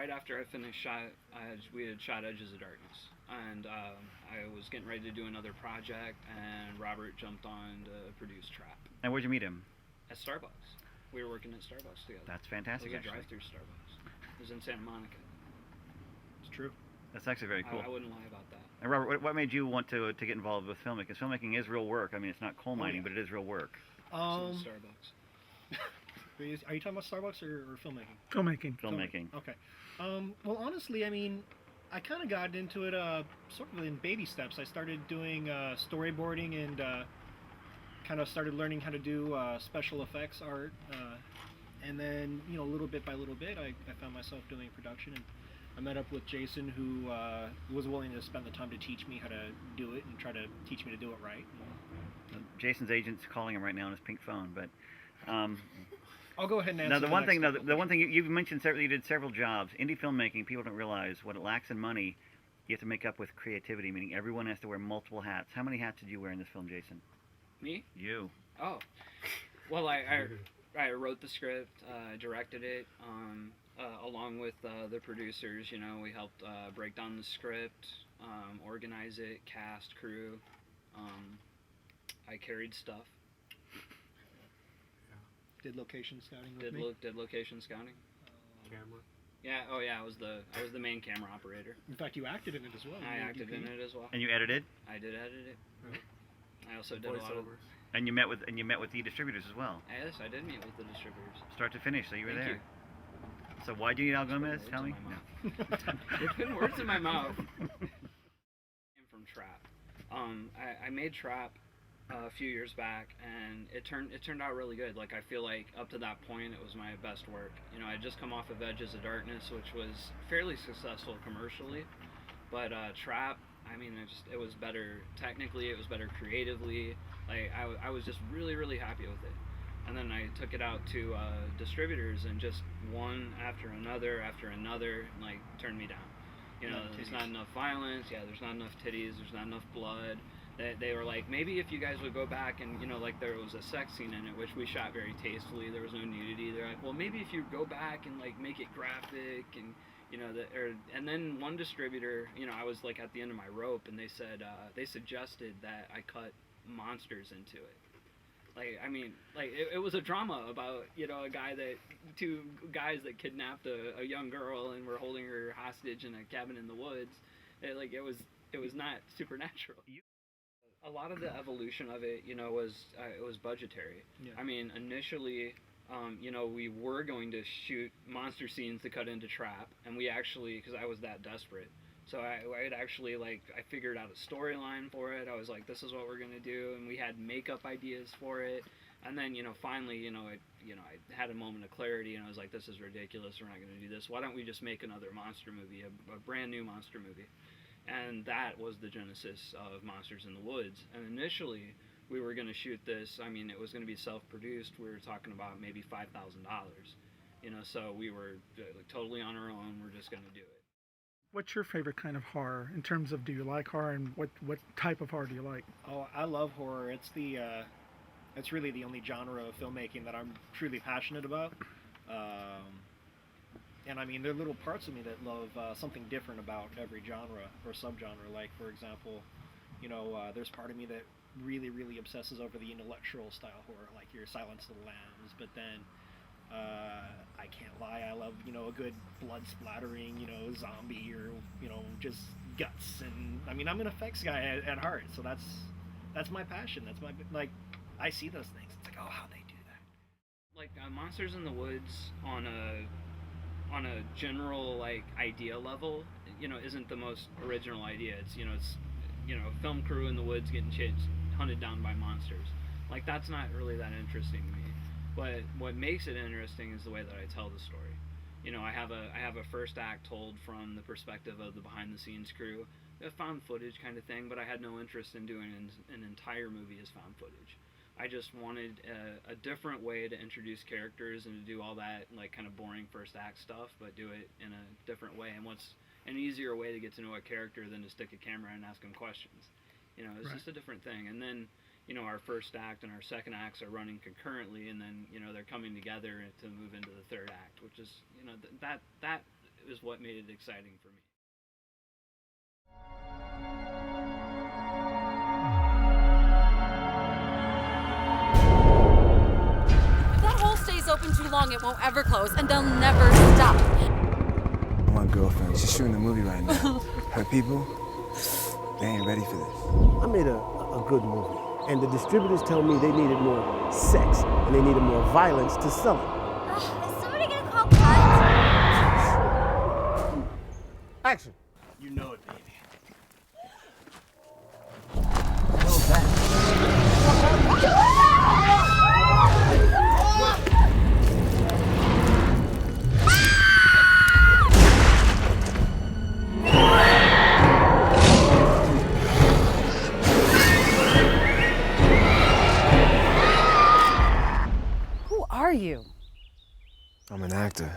right after I finished we had shot Edges of Darkness, and I was getting ready to do another project, and Robert jumped on to produce Trap And where'd you meet him? at Starbucks. We were working at Starbucks together. That's fantastic. It was a actually. drive-through Starbucks. It was in Santa Monica. It's true. That's actually very cool. I wouldn't lie about that. And Robert, what made you want to get involved with filmmaking? Because filmmaking is real work. I mean, it's not coal mining, but it is real work. It's in Starbucks. Are you talking about Starbucks or filmmaking? Filmmaking. Okay. Well, honestly, I mean, I kind of got into it sort of in baby steps. I started doing storyboarding and kind of started learning how to do special effects art. And then, little bit by little bit, I found myself doing production. And I met up with Jason, who was willing to spend the time to teach me how to do it and try to teach me to do it right. Jason's agent's calling him right now on his pink phone, but. I'll go ahead and answer. Now, the one thing you've mentioned, you did several jobs. Indie filmmaking, people don't realize what it lacks in money. You have to make up with creativity, meaning everyone has to wear multiple hats. How many hats did you wear in this film, Jason? Me? You. Oh. Well, I wrote the script, directed it, along with the producers. We helped break down the script, organize it, cast, crew. I carried stuff. Did location scouting with me? Did location scouting. Camera. Yeah. Oh yeah. I was the main camera operator. In fact, you acted in it as well. I acted in it as well. And you edited? I did edit it. Yeah. I also did a lot of. And you met with the distributors as well. Yes, I did meet with the distributors. Start to finish, so you were Thank there. you. So why do you need Al Gomez? Tell me. You're putting words in my mouth. Came from Trap. I made Trap a few years back, and it turned out really good. Like, I feel like up to that point it was my best work. I'd just come off of Edges of Darkness, which was fairly successful commercially, but Trap, I mean, it was better technically, it was better creatively. Like, I was just really, really happy with it. And then I took it out to distributors, and just one after another, like, turned me down. There's not enough violence. Yeah, there's not enough titties. There's not enough blood. They were like, maybe if you guys would go back and, like, there was a sex scene in it, which we shot very tastefully. There was no nudity. They're like, well, maybe if you go back and, like, make it graphic and, and then one distributor, I was, like, at the end of my rope, and they said, they suggested that I cut monsters into it. Like, I mean, like, it was a drama about, two guys that kidnapped a young girl and were holding her hostage in a cabin in the woods. It was not supernatural. A lot of the evolution of it, was budgetary. Yeah. I mean, initially, we were going to shoot monster scenes to cut into Trap, and we actually, because I was that desperate, so I'd actually, like, I figured out a storyline for it. I was like, this is what we're gonna do, and we had makeup ideas for it. And then, finally, I had a moment of clarity, and I was like, this is ridiculous. We're not gonna do this. Why don't we just make another monster movie, a brand new monster movie? And that was the genesis of Monsters in the Woods. And initially, we were going to shoot this. I mean, it was going to be self-produced. We were talking about maybe $5,000. So we were totally on our own. We're just going to do it. What's your favorite kind of horror in terms of, do you like horror, and what type of horror do you like? Oh, I love horror. It's really the only genre of filmmaking that I'm truly passionate about. And I mean, there are little parts of me that love something different about every genre or subgenre. Like, for example, there's part of me that really, really obsesses over the intellectual style horror, like your Silence of the Lambs. But then, I can't lie, I love, a good blood splattering, zombie, or, just guts. And I mean, I'm an effects guy at heart, so that's my passion. That's my, like, I see those things. It's like, oh, how'd they do that? Like, Monsters in the Woods on a general, like, idea level, isn't the most original idea. It's film crew in the woods getting hunted down by monsters. Like, that's not really that interesting to me. But what makes it interesting is the way that I tell the story. I have a first act told from the perspective of the behind the scenes crew, a found footage kind of thing, but I had no interest in doing an entire movie as found footage. I just wanted a different way to introduce characters and to do all that, like, kind of boring first act stuff, but do it in a different way. And what's an easier way to get to know a character than to stick a camera and ask them questions? It's just a different thing. And then, our first act and our second acts are running concurrently, and then, they're coming together to move into the third act, which is, that is what made it exciting for me. If that hole stays open too long, it won't ever close, and they'll never stop. My girlfriend, she's shooting a movie right now. Her people, they ain't ready for this. I made a good movie, and the distributors tell me they needed more sex and they needed more violence to sell it. Is somebody gonna call cut? Action. You know it, baby. Who are you? I'm an actor.